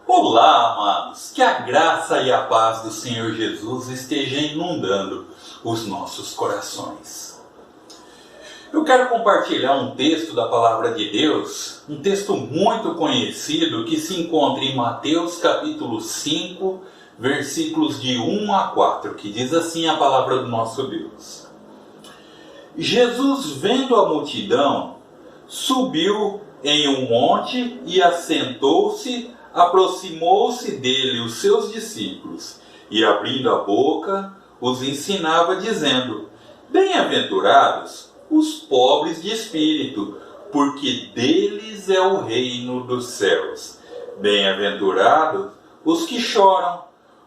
Olá, amados! Que a graça e a paz do Senhor Jesus esteja inundando os nossos corações. Eu quero compartilhar um texto da Palavra de Deus, um texto muito conhecido que se encontra em Mateus capítulo 5, versículos de 1 a 4, que diz assim a palavra do nosso Deus. Jesus, vendo a multidão, subiu em um monte e assentou-se. Aproximou-se dele os seus discípulos e, abrindo a boca, os ensinava, dizendo: Bem-aventurados os pobres de espírito, porque deles é o reino dos céus. Bem-aventurados os que choram,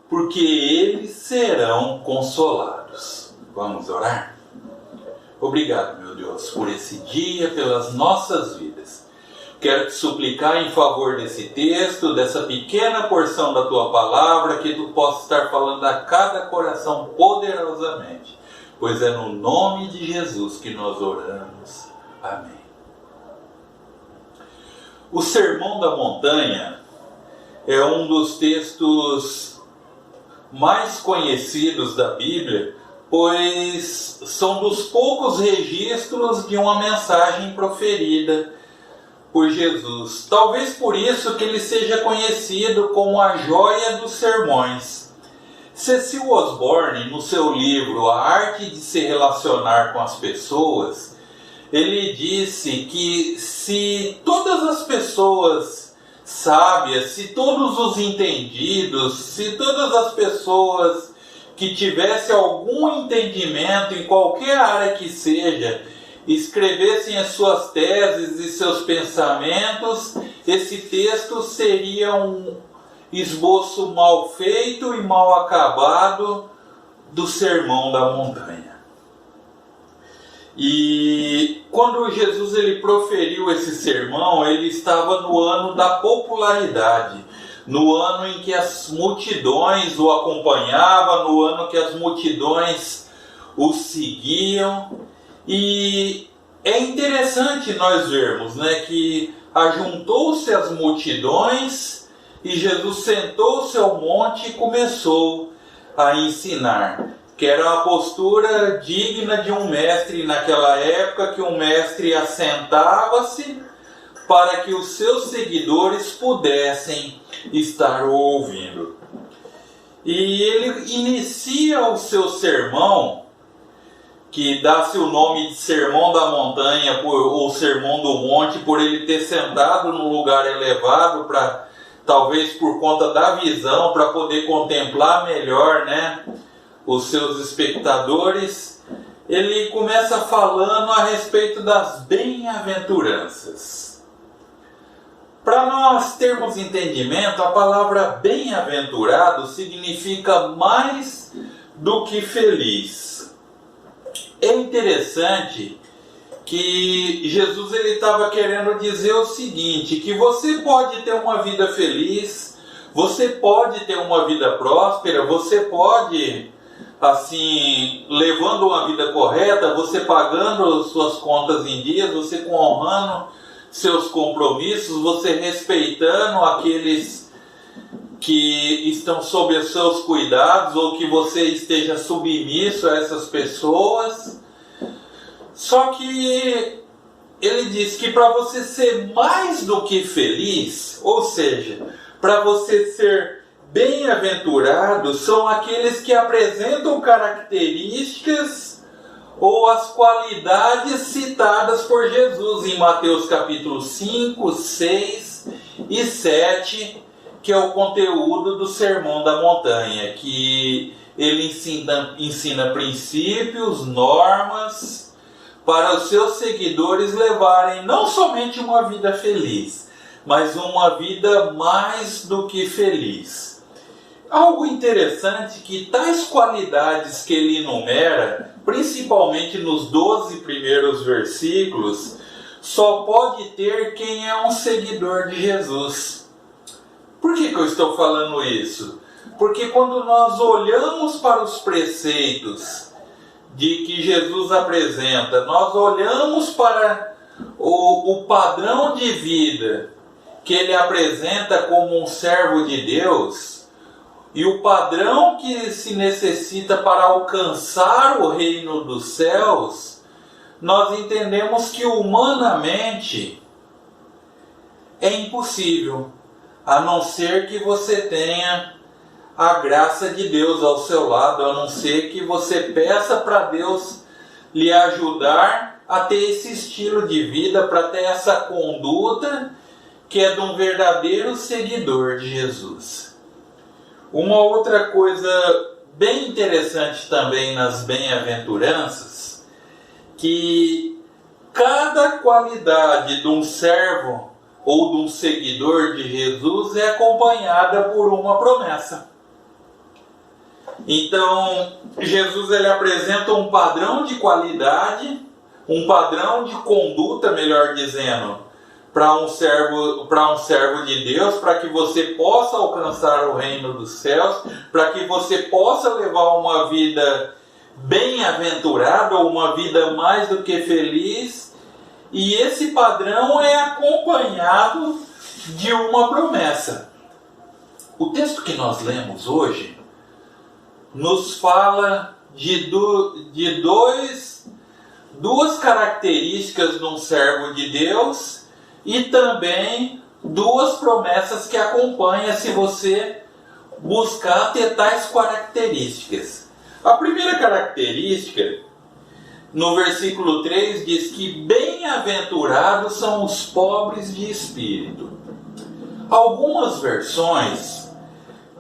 porque eles serão consolados. Vamos orar? Obrigado, meu Deus, por esse dia, pelas nossas vidas. Quero te suplicar em favor desse texto, dessa pequena porção da tua palavra, que tu possa estar falando a cada coração poderosamente, pois é no nome de Jesus que nós oramos. Amém. O Sermão da Montanha é um dos textos mais conhecidos da Bíblia, pois são dos poucos registros de uma mensagem proferida por Jesus. Talvez por isso que ele seja conhecido como a joia dos sermões. Cecil Osborne, no seu livro A Arte de se Relacionar com as Pessoas, ele disse que se todas as pessoas sábias, se todos os entendidos, se todas as pessoas que tivessem algum entendimento em qualquer área que seja, escrevessem as suas teses e seus pensamentos, esse texto seria um esboço mal feito e mal acabado do Sermão da Montanha. E quando Jesus ele proferiu esse sermão, ele estava no ano da popularidade, no ano em que as multidões o acompanhavam, no ano que as multidões o seguiam. E é interessante nós vermos, que ajuntou-se as multidões e Jesus sentou-se ao monte e começou a ensinar, que era uma postura digna de um mestre naquela época, que um mestre assentava-se para que os seus seguidores pudessem estar ouvindo. E ele inicia o seu sermão, que dá-se o nome de Sermão da Montanha ou Sermão do Monte, por ele ter sentado num lugar elevado, talvez por conta da visão, para poder contemplar melhor os seus espectadores. Ele começa falando a respeito das bem-aventuranças. Para nós termos entendimento, a palavra bem-aventurado significa mais do que feliz. É interessante que Jesus estava querendo dizer o seguinte, que você pode ter uma vida feliz, você pode ter uma vida próspera, você pode, assim, levando uma vida correta, você pagando suas contas em dias, você honrando seus compromissos, você respeitando aqueles que estão sob os seus cuidados, ou que você esteja submisso a essas pessoas. Só que ele diz que para você ser mais do que feliz, ou seja, para você ser bem-aventurado, são aqueles que apresentam características ou as qualidades citadas por Jesus em Mateus capítulo 5, 6 e 7, que é o conteúdo do Sermão da Montanha, que ele ensina princípios, normas, para os seus seguidores levarem não somente uma vida feliz, mas uma vida mais do que feliz. Algo interessante que tais qualidades que ele enumera, principalmente nos 12 primeiros versículos, só pode ter quem é um seguidor de Jesus. Por que eu estou falando isso? Porque quando nós olhamos para os preceitos de que Jesus apresenta, nós olhamos para o padrão de vida que ele apresenta como um servo de Deus e o padrão que se necessita para alcançar o reino dos céus, nós entendemos que humanamente é impossível, a não ser que você tenha a graça de Deus ao seu lado, a não ser que você peça para Deus lhe ajudar a ter esse estilo de vida, para ter essa conduta que é de um verdadeiro seguidor de Jesus. Uma outra coisa bem interessante também nas bem-aventuranças, que cada qualidade de um servo ou de um seguidor de Jesus é acompanhada por uma promessa. Então, Jesus ele apresenta um padrão de qualidade, um padrão de conduta, melhor dizendo, para um servo de Deus, para que você possa alcançar o reino dos céus, para que você possa levar uma vida bem-aventurada, uma vida mais do que feliz. E esse padrão é acompanhado de uma promessa. O texto que nós lemos hoje nos fala de duas características de um servo de Deus e também duas promessas que acompanham se você buscar ter tais características. A primeira característica, no versículo 3, diz que bem-aventurados são os pobres de espírito. Algumas versões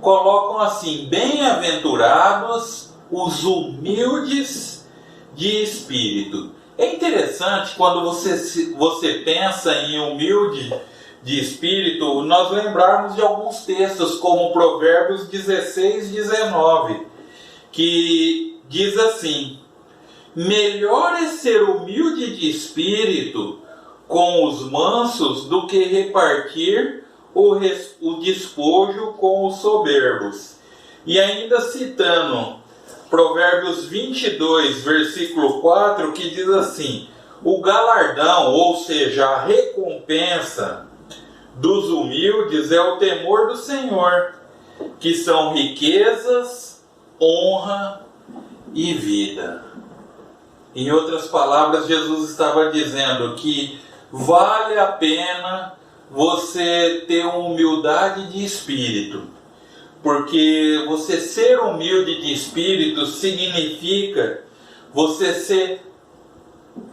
colocam assim: bem-aventurados os humildes de espírito. É interessante quando você pensa em humilde de espírito, nós lembrarmos de alguns textos, como Provérbios 16, 19, que diz assim: melhor é ser humilde de espírito com os mansos do que repartir o despojo com os soberbos. E ainda citando Provérbios 22, versículo 4, que diz assim: o galardão, ou seja, a recompensa dos humildes é o temor do Senhor, que são riquezas, honra e vida. Em outras palavras, Jesus estava dizendo que vale a pena você ter uma humildade de espírito, porque você ser humilde de espírito significa você ser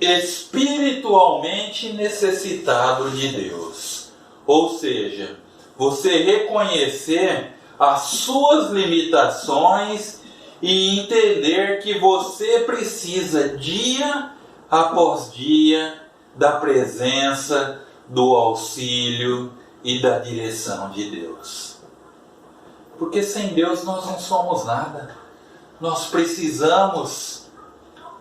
espiritualmente necessitado de Deus. Ou seja, você reconhecer as suas limitações e entender que você precisa dia após dia da presença, do auxílio e da direção de Deus. Porque sem Deus nós não somos nada. Nós precisamos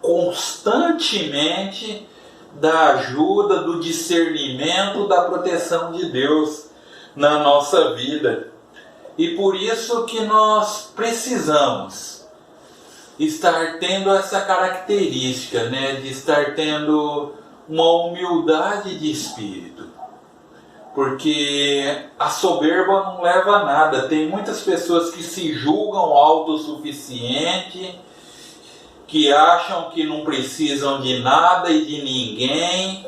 constantemente da ajuda, do discernimento, da proteção de Deus na nossa vida. E por isso que nós precisamos estar tendo essa característica, de estar tendo uma humildade de espírito. Porque a soberba não leva a nada. Tem muitas pessoas que se julgam autossuficientes, que acham que não precisam de nada e de ninguém.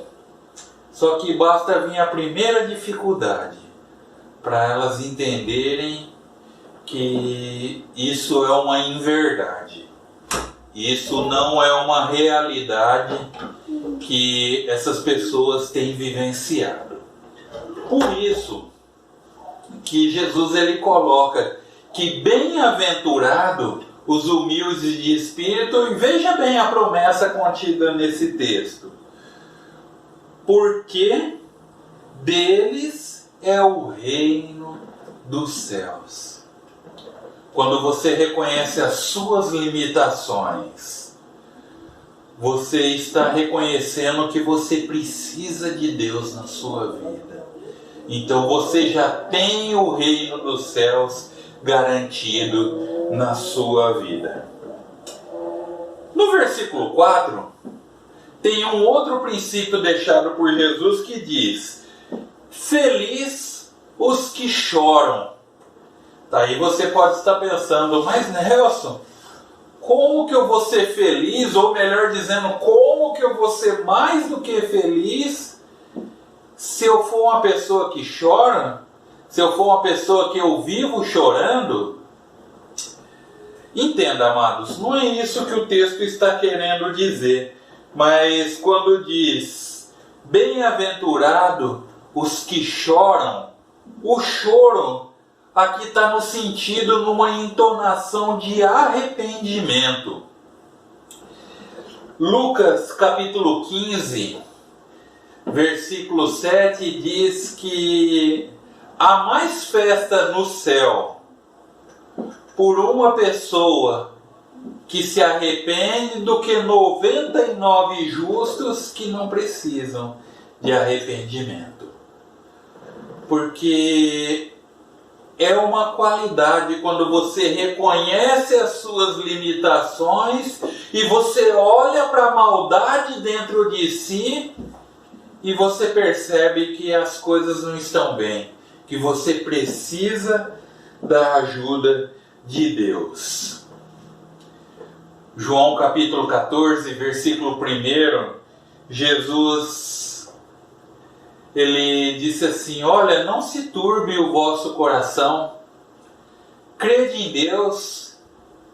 Só que basta vir a primeira dificuldade para elas entenderem que isso é uma inverdade. Isso não é uma realidade que essas pessoas têm vivenciado. Por isso que Jesus ele coloca que bem-aventurado os humildes de espírito, e veja bem a promessa contida nesse texto: porque deles é o reino dos céus. Quando você reconhece as suas limitações, você está reconhecendo que você precisa de Deus na sua vida. Então você já tem o reino dos céus garantido na sua vida. No versículo 4, tem um outro princípio deixado por Jesus que diz: feliz os que choram. Daí você pode estar pensando, mas Nelson, como que eu vou ser feliz? Ou melhor dizendo, como que eu vou ser mais do que feliz se eu for uma pessoa que chora? Se eu for uma pessoa que eu vivo chorando? Entenda, amados, não é isso que o texto está querendo dizer. Mas quando diz, bem-aventurado os que choram, o choro aqui está no sentido, numa entonação de arrependimento. Lucas capítulo 15, versículo 7 diz que há mais festa no céu por uma pessoa que se arrepende do que 99 justos que não precisam de arrependimento. Porque é uma qualidade quando você reconhece as suas limitações e você olha para a maldade dentro de si e você percebe que as coisas não estão bem, que você precisa da ajuda de Deus. João capítulo 14, versículo 1, Jesus, ele disse assim, olha, não se turbe o vosso coração, crede em Deus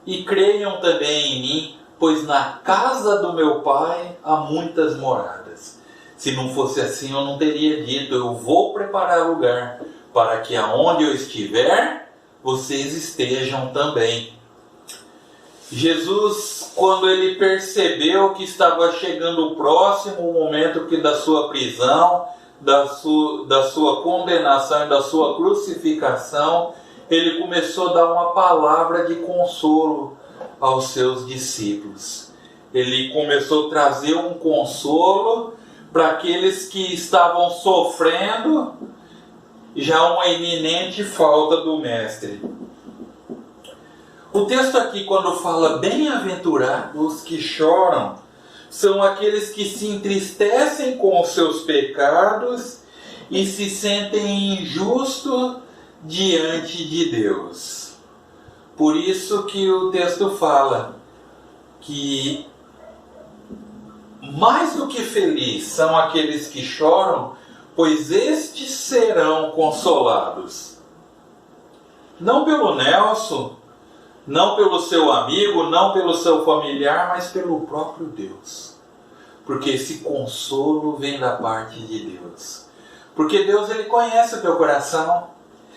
e creiam também em mim, pois na casa do meu Pai há muitas moradas. Se não fosse assim, eu não teria dito, eu vou preparar lugar para que aonde eu estiver, vocês estejam também. Jesus, quando ele percebeu que estava chegando próximo o momento que da sua prisão, da sua condenação e da sua crucificação, ele começou a dar uma palavra de consolo aos seus discípulos. Ele começou a trazer um consolo para aqueles que estavam sofrendo já uma iminente falta do Mestre. O texto aqui, quando fala bem-aventurados os que choram, são aqueles que se entristecem com os seus pecados e se sentem injustos diante de Deus. Por isso que o texto fala que mais do que felizes são aqueles que choram, pois estes serão consolados. Não pelo Nelson, não pelo seu amigo, não pelo seu familiar, mas pelo próprio Deus. Porque esse consolo vem da parte de Deus. Porque Deus, ele conhece o teu coração.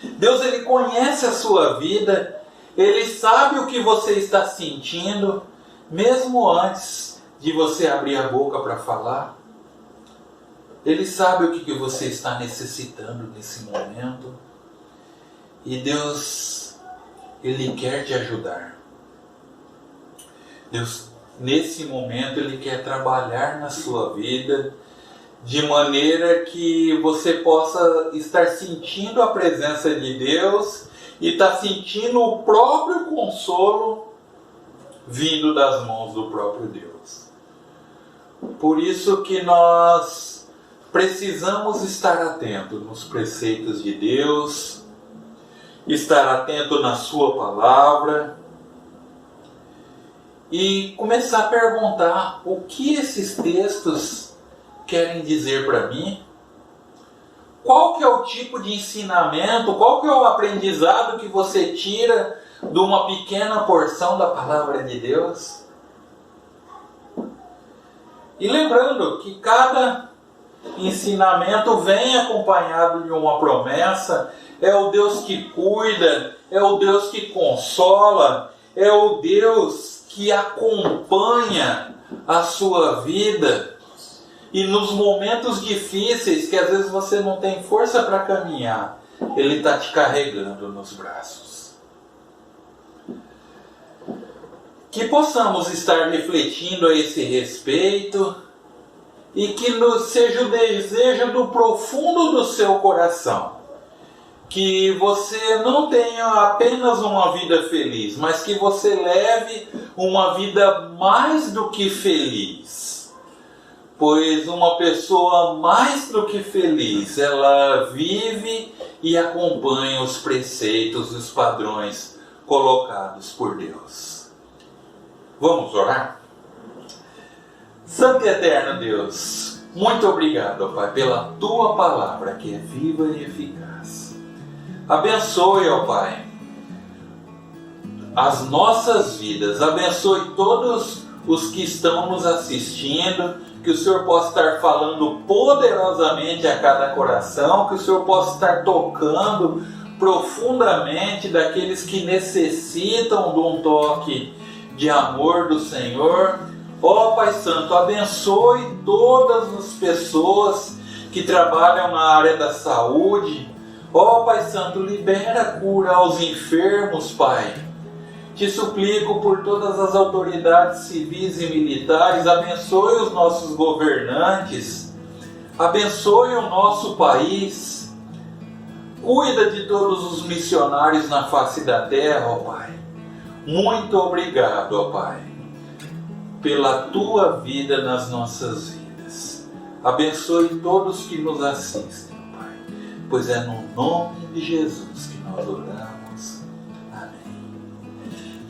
Deus, ele conhece a sua vida. Ele sabe o que você está sentindo, mesmo antes de você abrir a boca para falar. Ele sabe o que você está necessitando nesse momento. E Deus, ele quer te ajudar. Deus, nesse momento, ele quer trabalhar na sua vida de maneira que você possa estar sentindo a presença de Deus e estar sentindo o próprio consolo vindo das mãos do próprio Deus. Por isso que nós precisamos estar atentos nos preceitos de Deus, estar atento na sua palavra e começar a perguntar o que esses textos querem dizer para mim. Qual que é o tipo de ensinamento, qual que é o aprendizado que você tira de uma pequena porção da palavra de Deus? E lembrando que cada ensinamento vem acompanhado de uma promessa. É o Deus que cuida, é o Deus que consola, é o Deus que acompanha a sua vida. E nos momentos difíceis, que às vezes você não tem força para caminhar, Ele está te carregando nos braços. Que possamos estar refletindo a esse respeito e que nos seja o desejo do profundo do seu coração. Que você não tenha apenas uma vida feliz, mas que você leve uma vida mais do que feliz. Pois uma pessoa mais do que feliz, ela vive e acompanhem os preceitos e os padrões colocados por Deus. Vamos orar? Santo e eterno Deus, muito obrigado, ó Pai, pela Tua palavra que é viva e eficaz. Abençoe, ó Pai, as nossas vidas, abençoe todos os que estão nos assistindo, que o Senhor possa estar falando poderosamente a cada coração, que o Senhor possa estar tocando profundamente daqueles que necessitam de um toque de amor do Senhor. Ó Pai Santo, abençoe todas as pessoas que trabalham na área da saúde. Ó Pai Santo, libera cura aos enfermos, Pai. Te suplico por todas as autoridades civis e militares, abençoe os nossos governantes, abençoe o nosso país, cuida de todos os missionários na face da terra, ó Pai. Muito obrigado, ó Pai, pela Tua vida nas nossas vidas. Abençoe todos que nos assistem, ó Pai, pois é no nome de Jesus que nós oramos.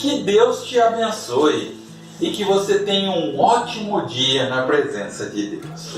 Que Deus te abençoe e que você tenha um ótimo dia na presença de Deus.